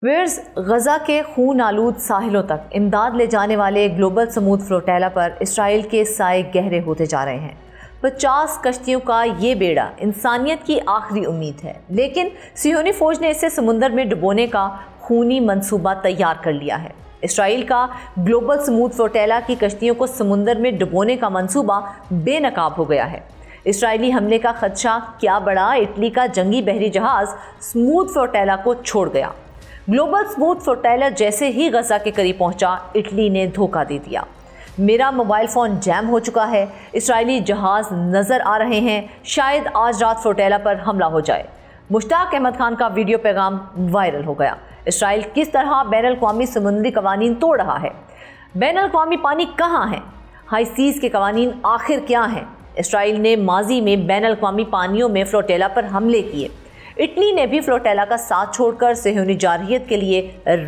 Wears Gaza کے خون آلود ساحلوں تک امداد لے جانے والے گلوبل سمود فلوٹیلا پر اسرائیل کے سائے گہرے ہوتے جا رہے ہیں۔ 50 کشتیوں کا یہ بیڑا انسانیت کی آخری امید ہے، لیکن صہیونی فوج نے اسے سمندر میں ڈبونے کا خونی منصوبہ تیار کر لیا ہے۔ اسرائیل کا گلوبل سمود فلوٹیلا کی کشتیوں کو سمندر میں ڈبونے کا منصوبہ بے نقاب ہو گیا ہے۔ اسرائیلی حملے کا خدشہ کیا بڑھا، اٹلی کا جنگی بحری جہاز سمود فلوٹیلا کو چھوڑ گیا۔ گلوبل سمود فلوٹیلا جیسے ہی غزہ کے قریب پہنچا، اٹلی نے دھوکہ دے دیا۔ میرا موبائل فون جیم ہو چکا ہے، اسرائیلی جہاز نظر آ رہے ہیں، شاید آج رات فلوٹیلا پر حملہ ہو جائے۔ مشتاق احمد خان کا ویڈیو پیغام وائرل ہو گیا۔ اسرائیل کس طرح بین الاقوامی سمندری قوانین توڑ رہا ہے؟ بین الاقوامی پانی کہاں ہیں؟ ہائی سیز کے قوانین آخر کیا ہیں؟ اسرائیل نے ماضی میں بین الاقوامی پانیوں میں فلوٹیلا پر حملے کیے۔ اٹلی نے بھی فلوٹیلا کا ساتھ چھوڑ کر صہیونی جارحیت کے لیے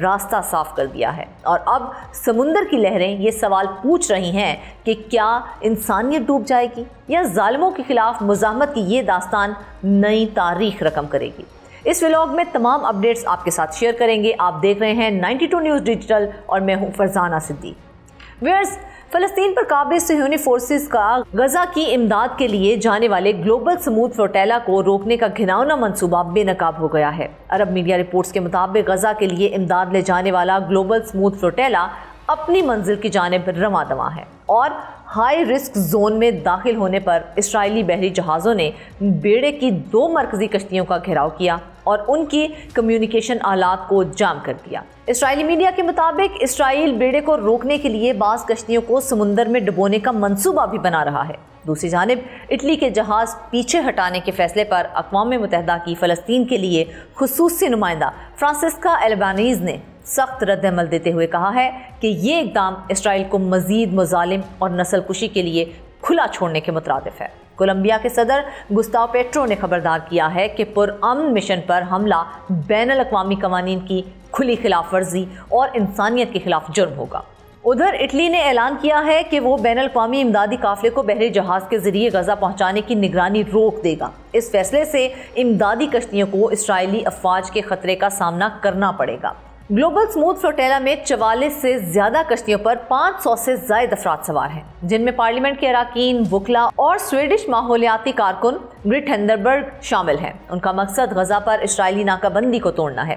راستہ صاف کر دیا ہے، اور اب سمندر کی لہریں یہ سوال پوچھ رہی ہیں کہ کیا انسانیت ڈوب جائے گی یا ظالموں کے خلاف مزاحمت کی یہ داستان نئی تاریخ رقم کرے گی؟ اس ولاگ میں تمام اپڈیٹس آپ کے ساتھ شیئر کریں گے۔ آپ دیکھ رہے ہیں 92 نیوز ڈیجیٹل اور میں ہوں فرزانہ صدیق۔ ویئرز، فلسطین پر قابض صہیونی فورسز کا غزہ کی امداد کے لیے جانے والے گلوبل سمود فلوٹیلا کو روکنے کا گھناؤنا منصوبہ بے نقاب ہو گیا ہے۔ عرب میڈیا رپورٹس کے مطابق غزہ کے لیے امداد لے جانے والا گلوبل سمود فلوٹیلا اپنی منزل کی جانب رواں دواں ہے، اور ہائی رسک زون میں داخل ہونے پر اسرائیلی بحری جہازوں نے بیڑے کی 2 مرکزی کشتیوں کا گھیراؤ کیا اور ان کی کمیونیکیشن آلات کو جام کر دیا۔ اسرائیلی میڈیا کے مطابق اسرائیل بیڑے کو روکنے کے لیے بعض کشتیوں کو سمندر میں ڈبونے کا منصوبہ بھی بنا رہا ہے۔ دوسری جانب اٹلی کے جہاز پیچھے ہٹانے کے فیصلے پر اقوام متحدہ کی فلسطین کے لیے خصوصی نمائندہ فرانسسکا البانیز نے سخت رد عمل دیتے ہوئے کہا ہے کہ یہ اقدام اسرائیل کو مزید مظالم اور نسل کشی کے لیے کھلا چھوڑنے کے مترادف ہے۔ کولمبیا کے صدر گستاو پیٹرو نے خبردار کیا ہے کہ پرامن مشن پر حملہ بین الاقوامی قوانین کی کھلی خلاف ورزی اور انسانیت کے خلاف جرم ہوگا۔ ادھر اٹلی نے اعلان کیا ہے کہ وہ بین الاقوامی امدادی قافلے کو بحری جہاز کے ذریعے غزہ پہنچانے کی نگرانی روک دے گا۔ اس فیصلے سے امدادی کشتیوں کو اسرائیلی افواج کے خطرے کا سامنا کرنا پڑے گا۔ گلوبل سمود فلوٹیلا میں 44 سے زیادہ کشتیوں پر 500 سے زائد افراد سوار ہیں، جن میں پارلیمنٹ کے اراکین، وکلا اور سویڈش ماحولیاتی کارکن گریٹ ہینڈربرگ شامل ہیں۔ ان کا مقصد غزہ پر اسرائیلی ناکہ بندی کو توڑنا ہے۔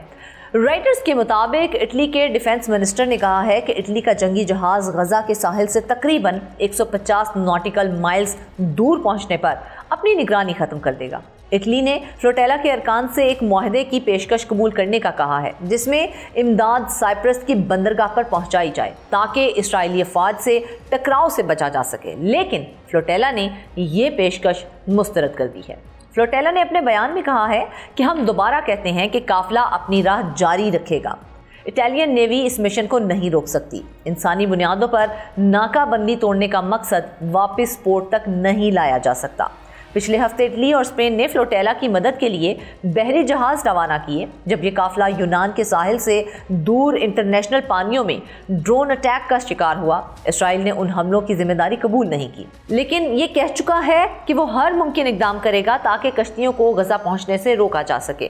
رائٹرز کے مطابق اٹلی کے ڈیفنس منسٹر نے کہا ہے کہ اٹلی کا جنگی جہاز غزہ کے ساحل سے تقریباً 150 ناٹیکل مائلز دور پہنچنے پر اپنی نگرانی ختم کر دے گا۔ اٹلی نے فلوٹیلا کے ارکان سے ایک معاہدے کی پیشکش قبول کرنے کا کہا ہے، جس میں امداد سائپرس کی بندرگاہ پر پہنچائی جائے تاکہ اسرائیلی افواج سے ٹکراؤ سے بچا جا سکے، لیکن فلوٹیلا نے یہ پیشکش مسترد کر دی ہے۔ فلوٹیلا نے اپنے بیان میں کہا ہے کہ ہم دوبارہ کہتے ہیں کہ قافلہ اپنی راہ جاری رکھے گا۔ اٹالین نیوی اس مشن کو نہیں روک سکتی۔ انسانی بنیادوں پر ناکہ بندی توڑنے کا مقصد واپس پورٹ تک نہیں لایا جا سکتا۔ پچھلے ہفتے اٹلی اور اسپین نے فلوٹیلا کی مدد کے لیے بحری جہاز روانہ کیے، جب یہ قافلہ یونان کے ساحل سے دور انٹرنیشنل پانیوں میں ڈرون اٹیک کا شکار ہوا۔ اسرائیل نے ان حملوں کی ذمہ داری قبول نہیں کی، لیکن یہ کہہ چکا ہے کہ وہ ہر ممکن اقدام کرے گا تاکہ کشتیوں کو غزہ پہنچنے سے روکا جا سکے۔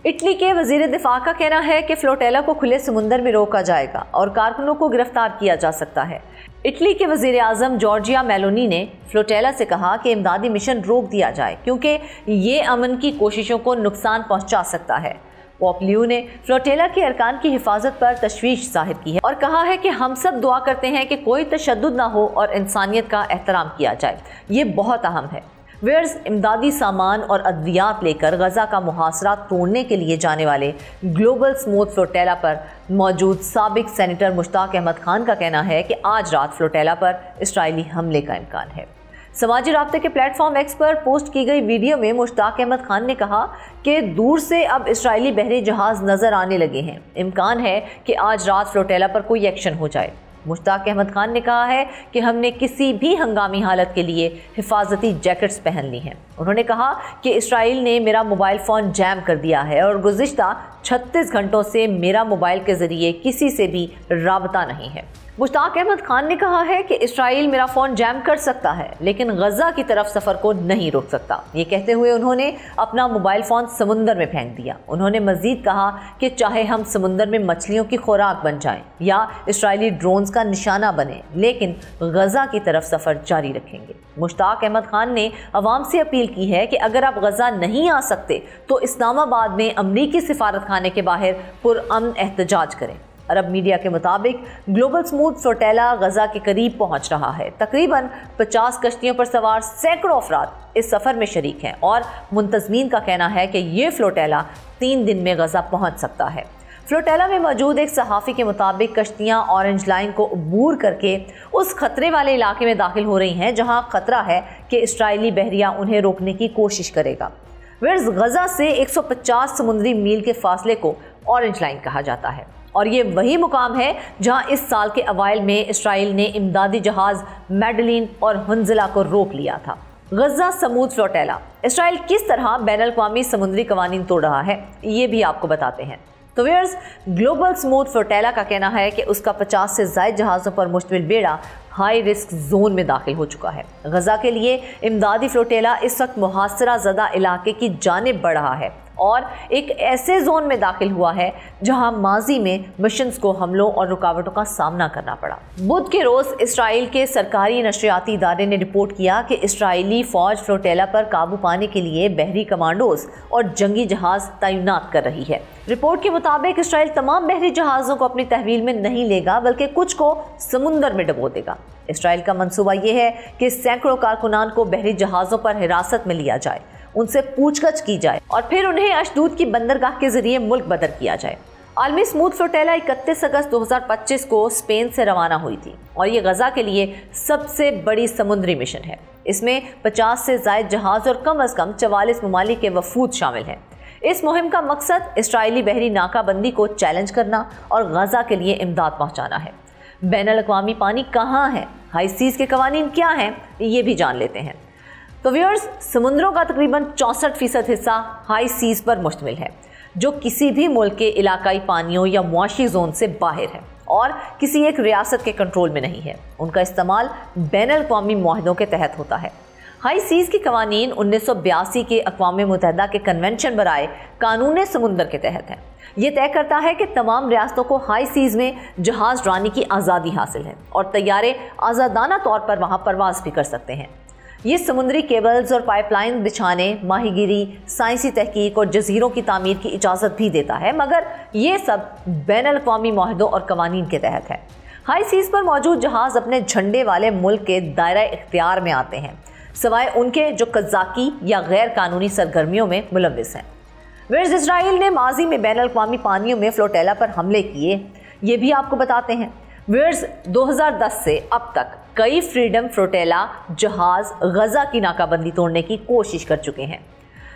اٹلی کے وزیر دفاع کا کہنا ہے کہ فلوٹیلا کو کھلے سمندر میں روکا جائے گا اور کارکنوں کو گرفتار کیا جا سکتا ہے۔ اٹلی کے وزیر اعظم جارجیا میلونی نے فلوٹیلا سے کہا کہ امدادی مشن روک دیا جائے کیونکہ یہ امن کی کوششوں کو نقصان پہنچا سکتا ہے۔ پوپ لیو نے فلوٹیلا کے ارکان کی حفاظت پر تشویش ظاہر کی ہے اور کہا ہے کہ ہم سب دعا کرتے ہیں کہ کوئی تشدد نہ ہو اور انسانیت کا احترام کیا جائے، یہ بہت اہم ہے۔ ویئرز، امدادی سامان اور ادویات لے کر غزہ کا محاصرہ توڑنے کے لیے جانے والے گلوبل سمود فلوٹیلا پر موجود سابق سینیٹر مشتاق احمد خان کا کہنا ہے کہ آج رات فلوٹیلا پر اسرائیلی حملے کا امکان ہے۔ سماجی رابطے کے پلیٹ فارم ایکس پر پوسٹ کی گئی ویڈیو میں مشتاق احمد خان نے کہا کہ دور سے اب اسرائیلی بحری جہاز نظر آنے لگے ہیں، امکان ہے کہ آج رات فلوٹیلا پر کوئی ایکشن ہو جائے۔ مشتاق احمد خان نے کہا ہے کہ ہم نے کسی بھی ہنگامی حالت کے لیے حفاظتی جیکٹس پہن لی ہیں۔ انہوں نے کہا کہ اسرائیل نے میرا موبائل فون جیم کر دیا ہے اور گزشتہ 36 گھنٹوں سے میرا موبائل کے ذریعے کسی سے بھی رابطہ نہیں ہے۔ مشتاق احمد خان نے کہا ہے کہ اسرائیل میرا فون جیم کر سکتا ہے لیکن غزہ کی طرف سفر کو نہیں روک سکتا۔ یہ کہتے ہوئے انہوں نے اپنا موبائل فون سمندر میں پھینک دیا۔ انہوں نے مزید کہا کہ چاہے ہم سمندر میں مچھلیوں کی خوراک بن جائیں یا اسرائیلی ڈرونز کا نشانہ بنے، لیکن غزہ کی طرف سفر جاری رکھیں گے۔ مشتاق احمد خان نے عوام سے اپیل کی ہے کہ اگر آپ غزہ نہیں آ سکتے تو اسلام آباد میں امریکی سفارت خانے کے باہر پرامن احتجاج کریں۔ عرب میڈیا کے مطابق گلوبل سموتھ فلوٹیلا غزہ کے قریب پہنچ رہا ہے۔ تقریباً 50 کشتیوں پر سوار سینکڑوں افراد اس سفر میں شریک ہیں اور منتظمین کا کہنا ہے کہ یہ فلوٹیلا 3 دن میں غزہ پہنچ سکتا ہے۔ فلوٹیلا میں موجود ایک صحافی کے مطابق کشتیاں اورنج لائن کو عبور کر کے اس خطرے والے علاقے میں داخل ہو رہی ہیں جہاں خطرہ ہے کہ اسرائیلی بحریہ انہیں روکنے کی کوشش کرے گا۔ غزہ سے 150 سمندری میل کے فاصلے کو اورنج لائن کہا جاتا ہے اور یہ وہی مقام ہے جہاں اس سال کے اوائل میں اسرائیل نے امدادی جہاز میڈلین اور ہنزلہ کو روک لیا تھا۔ غزہ سموتھ فلوٹیلا اسرائیل کس طرح بین الاقوامی سمندری قوانین توڑ رہا ہے یہ بھی آپ کو بتاتے ہیں۔ تو ویئرز، گلوبل سموتھ فلوٹیلا کا کہنا ہے کہ اس کا 50 سے زائد جہازوں پر مشتمل بیڑا ہائی رسک زون میں داخل ہو چکا ہے۔ غزہ کے لیے امدادی فلوٹیلا اس وقت محاصرہ زدہ علاقے کی جانب بڑھ رہا ہے اور ایک ایسے زون میں داخل ہوا ہے جہاں ماضی میں مشنز کو حملوں اور رکاوٹوں کا سامنا کرنا پڑا۔ بدھ کے روز اسرائیل کے سرکاری نشریاتی ادارے نے رپورٹ کیا کہ اسرائیلی فوج فلوٹیلا پر قابو پانے کے لیے بحری کمانڈوز اور جنگی جہاز تعینات کر رہی ہے۔ رپورٹ کے مطابق اسرائیل تمام بحری جہازوں کو اپنی تحویل میں نہیں لے گا بلکہ کچھ کو سمندر میں ڈبو دے گا۔ اسرائیل کا منصوبہ یہ ہے کہ سینکڑوں کارکنان کو بحری جہازوں پر حراست میں لیا جائے، ان سے پوچھ گچھ کی جائے اور پھر انہیں اشدود کی بندرگاہ کے ذریعے ملک بدر کیا جائے۔ عالمی سموتھ فلوٹیلا 31 اگست 2025 کو اسپین سے روانہ ہوئی تھی اور یہ غزہ کے لیے سب سے بڑی سمندری مشن ہے۔ اس میں 50 سے زائد جہاز اور کم از کم 44 ممالک کے وفود شامل ہیں۔ اس مہم کا مقصد اسرائیلی بحری ناکہ بندی کو چیلنج کرنا اور غزہ کے لیے امداد پہنچانا ہے۔ بین الاقوامی پانی کہاں ہے، ہائی سیز کے قوانین کیا ہیں، یہ بھی جان لیتے ہیں۔ تو ویورز، سمندروں کا تقریباً 64% حصہ ہائی سیز پر مشتمل ہے جو کسی بھی ملک کے علاقائی پانیوں یا معاشی زون سے باہر ہے اور کسی ایک ریاست کے کنٹرول میں نہیں ہے۔ ان کا استعمال بین الاقوامی معاہدوں کے تحت ہوتا ہے۔ ہائی سیز کی قوانین 1982 کے اقوام متحدہ کے کنونشن برائے قانون سمندر کے تحت ہیں۔ یہ طے کرتا ہے کہ تمام ریاستوں کو ہائی سیز میں جہاز رانی کی آزادی حاصل ہے اور طیارے آزادانہ طور پر وہاں پرواز بھی کر سکتے ہیں۔ یہ سمندری کیبلز اور پائپ لائن بچھانے، ماہی گیری، سائنسی تحقیق اور جزیروں کی تعمیر کی اجازت بھی دیتا ہے، مگر یہ سب بین الاقوامی معاہدوں اور قوانین کے تحت ہے۔ ہائی سیز پر موجود جہاز اپنے جھنڈے والے ملک کے دائرہ اختیار میں آتے ہیں، سوائے ان کے جو قزاقی یا غیر قانونی سرگرمیوں میں ملوث ہیں۔ اسرائیل نے ماضی میں بین الاقوامی پانیوں میں فلوٹیلا پر حملے کیے، یہ بھی آپ کو بتاتے ہیں۔ 2010 سے اب تک کئی فریڈم فلوٹیلا جہاز غزہ کی ناکہ بندی توڑنے کی کوشش کر چکے ہیں۔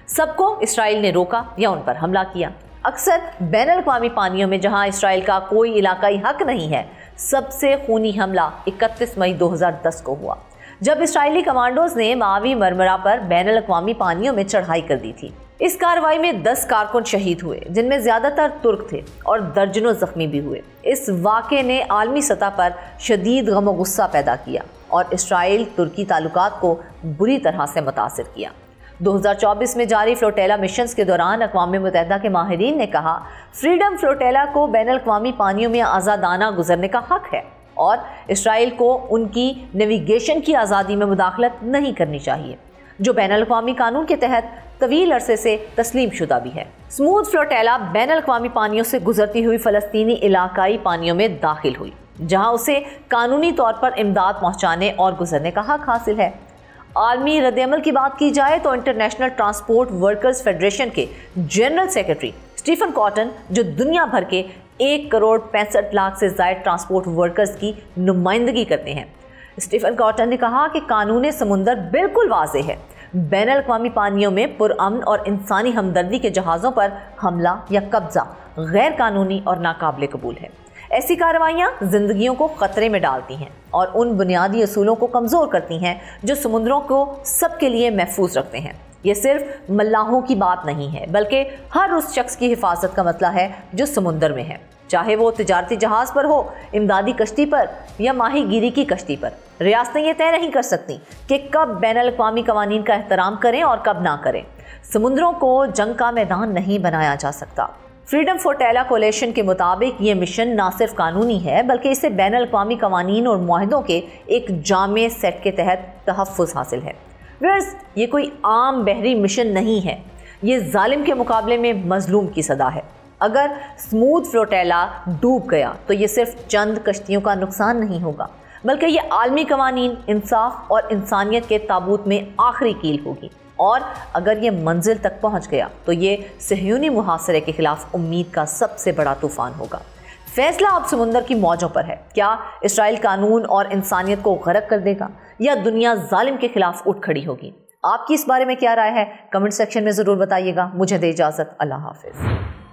سب کو اسرائیل نے روکا یا ان پر حملہ کیا۔ اکثر بین الاقوامی پانیوں میں جہاں اسرائیل کا کوئی علاقائی حق نہیں ہے، سب سے خونی حملہ 31 مئی 2010 کو ہوا جب اسرائیلی کمانڈوز نے معاوی مرمرہ پر بین الاقوامی پانیوں میں چڑھائی کر دی تھی۔ اس کارروائی میں 10 کارکن شہید ہوئے جن میں زیادہ تر ترک تھے اور درجنوں زخمی بھی ہوئے۔ اس واقعے نے عالمی سطح پر شدید غم و غصہ پیدا کیا اور اسرائیل ترکی تعلقات کو بری طرح سے متاثر کیا۔ 2024 میں جاری فلوٹیلا مشنز کے دوران اقوام متحدہ کے ماہرین نے کہا فریڈم فلوٹیلا کو بین الاقوامی پانیوں میں آزادانہ گزرنے کا حق ہے اور اسرائیل کو ان کی نیویگیشن کی آزادی میں مداخلت نہیں کرنی چاہیے، جو بین الاقوامی قانون کے تحت طویل عرصے سے تسلیم شدہ بھی ہے۔ سموتھ فلوٹیلا بین الاقوامی پانیوں سے گزرتی ہوئی فلسطینی علاقائی پانیوں میں داخل ہوئی جہاں اسے قانونی طور پر امداد پہنچانے اور گزرنے کا حق حاصل ہے۔ عالمی رد عمل کی بات کی جائے تو انٹرنیشنل ٹرانسپورٹ ورکرز فیڈریشن کے جنرل سیکرٹری اسٹیفن کاٹن، جو دنیا بھر کے 1 کروڑ 65 لاکھ سے زائد ٹرانسپورٹ ورکرز کی نمائندگی کرتے ہیں، اسٹیفن کاٹن نے کہا کہ قانون سمندر بالکل واضح ہے، بین الاقوامی پانیوں میں پرامن اور انسانی ہمدردی کے جہازوں پر حملہ یا قبضہ غیر قانونی اور ناقابل قبول ہے۔ ایسی کارروائیاں زندگیوں کو خطرے میں ڈالتی ہیں اور ان بنیادی اصولوں کو کمزور کرتی ہیں جو سمندروں کو سب کے لیے محفوظ رکھتے ہیں۔ یہ صرف ملاحوں کی بات نہیں ہے بلکہ ہر اس شخص کی حفاظت کا مسئلہ ہے جو سمندر میں ہے، چاہے وہ تجارتی جہاز پر ہو، امدادی کشتی پر یا ماہی گیری کی کشتی پر۔ ریاستیں یہ طے نہیں کر سکتی کہ کب بین الاقوامی قوانین کا احترام کریں اور کب نہ کریں۔ سمندروں کو جنگ کا میدان نہیں بنایا جا سکتا۔ فریڈم فلوٹیلا کولیشن کے مطابق یہ مشن نہ صرف قانونی ہے بلکہ اسے بین الاقوامی قوانین اور معاہدوں کے ایک جامع سیٹ کے تحت تحفظ حاصل ہے۔ یہ کوئی عام بحری مشن نہیں ہے، یہ ظالم کے مقابلے میں مظلوم کی صدا ہے۔ اگر اسموتھ فلوٹیلا ڈوب گیا تو یہ صرف چند کشتیوں کا نقصان نہیں ہوگا بلکہ یہ عالمی قوانین، انصاف اور انسانیت کے تابوت میں آخری کیل ہوگی، اور اگر یہ منزل تک پہنچ گیا تو یہ صہیونی محاصرے کے خلاف امید کا سب سے بڑا طوفان ہوگا۔ فیصلہ اب سمندر کی موجوں پر ہے، کیا اسرائیل قانون اور انسانیت کو غرق کر دے گا یا دنیا ظالم کے خلاف اٹھ کھڑی ہوگی؟ آپ کی اس بارے میں کیا رائے ہے؟ کمنٹ سیکشن میں ضرور بتائیے گا۔ مجھے دے اجازت، اللہ حافظ۔